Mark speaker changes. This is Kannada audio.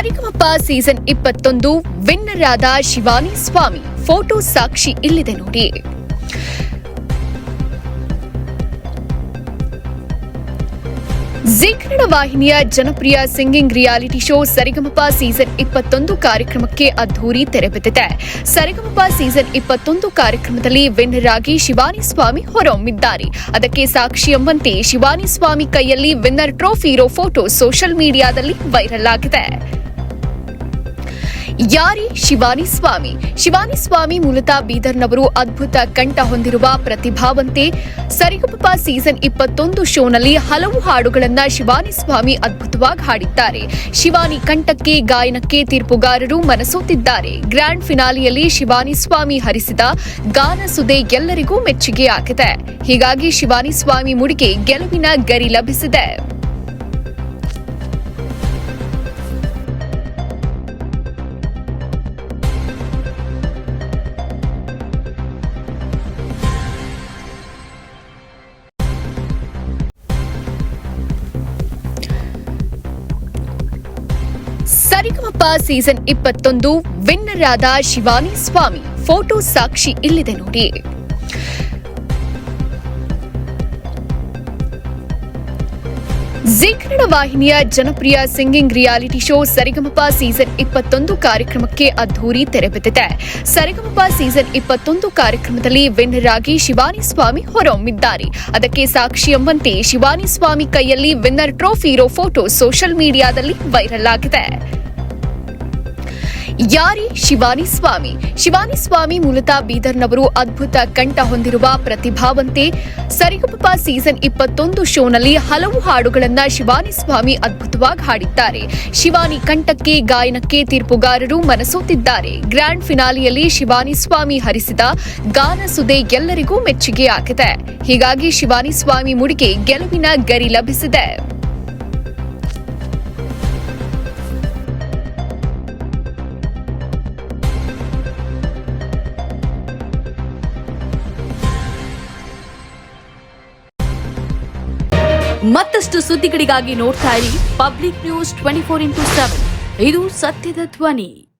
Speaker 1: ಸರಿಗಮಪ ಸೀಸನ್ 21 ವಿನ್ನರ್ ಆದ ಶಿವಾನಿ ಸ್ವಾಮಿ ಫೋಟೋ ಸಾಕ್ಷಿ ಇಲ್ಲಿದೆ ನೋಡಿ. ಜೀ ಕನ್ನಡ ವಾಹಿನಿಯ ಜನಪ್ರಿಯ ಸಿಂಗಿಂಗ್ ರಿಯಾಲಿಟಿ ಶೋ ಸರಿಗಮಪ ಸೀಸನ್ 21 ಕಾರ್ಯಕ್ರಮಕ್ಕೆ ಅದ್ಧೂರಿ ತೆರೆ ಬಿದ್ದಿದೆ. ಸರಿಗಮಪ ಸೀಸನ್ 21 ಕಾರ್ಯಕ್ರಮದಲ್ಲಿ ವಿನ್ನರ್ ಆಗಿ ಶಿವಾನಿ ಸ್ವಾಮಿ ಹೊರಹೊಮ್ಮಿದ್ದಾರೆ. ಅದಕ್ಕೆ ಸಾಕ್ಷಿ ಎಂಬಂತೆ ಶಿವಾನಿ ಸ್ವಾಮಿ ಕೈಯಲ್ಲಿ ವಿನ್ನರ್ ಟ್ರೋಫಿ ಇರೋ ಫೋಟೋ ಸೋಷಿಯಲ್ ಮೀಡಿಯಾದಲ್ಲಿ ವೈರಲ್ ಆಗಿದೆ. ಯಾರಿ ಶಿವಾನಿ ಸ್ವಾಮಿ? ಶಿವಾನಿ ಸ್ವಾಮಿ ಮೂಲತಃ ಬೀದರ್ನವರು. ಅದ್ಭುತ ಕಂಠ ಹೊಂದಿರುವ ಪ್ರತಿಭಾವಂತೆ. ಸರಿಗಮಪ ಸೀಸನ್ 21 ಶೋನಲ್ಲಿ ಹಲವು ಹಾಡುಗಳನ್ನ ಶಿವಾನಿ ಸ್ವಾಮಿ ಅದ್ಭುತವಾಗಿ ಹಾಡಿದ್ದಾರೆ. ಶಿವಾನಿ ಕಂಠಕ್ಕೆ, ಗಾಯನಕ್ಕೆ ತೀರ್ಪುಗಾರರು ಮನಸೋತಿದ್ದಾರೆ. ಗ್ರ್ಯಾಂಡ್ ಫಿನಾಲಿಯಲ್ಲಿ ಶಿವಾನಿ ಸ್ವಾಮಿ ಹರಿಸಿದ ಗಾನ ಸುದೆ ಎಲ್ಲರಿಗೂ ಮೆಚ್ಚುಗೆಯಾಗಿದೆ. ಹೀಗಾಗಿ ಶಿವಾನಿ ಸ್ವಾಮಿ ಮುಡಿಗೆ ಗೆಲುವಿನ ಗರಿ ಲಭಿಸಿದೆ. ಸರಿಗಮಪ ಸೀಸನ್ 21 ವಿನ್ನರ್ ಆದ ಶಿವಾನಿ ಸ್ವಾಮಿ ಫೋಟೋ ಸಾಕ್ಷಿ ಇಲ್ಲಿದೆ ನೋಡಿ. ಜೀ ಕನ್ನಡ ವಾಹಿನಿಯ ಜನಪ್ರಿಯ ಸಿಂಗಿಂಗ್ ರಿಯಾಲಿಟಿ ಶೋ ಸರಿಗಮಪ ಸೀಸನ್ 21 ಕಾರ್ಯಕ್ರಮಕ್ಕೆ ಅದ್ಧೂರಿ ತೆರೆ ಬಿದ್ದಿದೆ. ಸರಿಗಮಪ ಸೀಸನ್ 21 ಕಾರ್ಯಕ್ರಮದಲ್ಲಿ ವಿನ್ನರ್ ಆಗಿ ಶಿವಾನಿ ಸ್ವಾಮಿ ಹೊರಹೊಮ್ಮಿದ್ದಾರೆ. ಅದಕ್ಕೆ ಸಾಕ್ಷಿ ಎಂಬಂತೆ ಶಿವಾನಿ ಸ್ವಾಮಿ ಕೈಯಲ್ಲಿ ವಿನ್ನರ್ ಟ್ರೋಫಿ ಇರೋ ಫೋಟೋ ಸೋಷಿಯಲ್ ಮೀಡಿಯಾದಲ್ಲಿ ವೈರಲ್ ಆಗಿದೆ. ಯಾರಿ ಶಿವಾನಿ ಸ್ವಾಮಿ? ಶಿವಾನಿ ಸ್ವಾಮಿ ಮೂಲತಃ ಬೀದರ್ನವರು. ಅದ್ಭುತ ಕಂಠ ಹೊಂದಿರುವ ಪ್ರತಿಭಾವಂತೆ. ಸರಿಗಮಪ ಸೀಸನ್ 21 ಶೋನಲ್ಲಿ ಹಲವು ಹಾಡುಗಳನ್ನ ಶಿವಾನಿ ಸ್ವಾಮಿ ಅದ್ಭುತವಾಗಿ ಹಾಡಿದ್ದಾರೆ. ಶಿವಾನಿ ಕಂಠಕ್ಕೆ, ಗಾಯನಕ್ಕೆ ತೀರ್ಪುಗಾರರು ಮನಸೋತಿದ್ದಾರೆ. ಗ್ರ್ಯಾಂಡ್ ಫಿನಾಲಿಯಲ್ಲಿ ಶಿವಾನಿ ಸ್ವಾಮಿ ಹರಿಸಿದ ಗಾನ ಸುದೆ ಎಲ್ಲರಿಗೂ ಮೆಚ್ಚುಗೆಯಾಗಿದೆ. ಹೀಗಾಗಿ ಶಿವಾನಿ ಸ್ವಾಮಿ ಮುಡಿಗೆ ಗೆಲುವಿನ ಗರಿ ಲಭಿಸಿದೆ.
Speaker 2: ಮತ್ತಷ್ಟು ಸುದ್ದಿಗಳಿಗಾಗಿ ನೋಡ್ತಾ ಇರಿ ಪಬ್ಲಿಕ್ ನ್ಯೂಸ್ 24x7. ಇದು ಸತ್ಯದ ಧ್ವನಿ.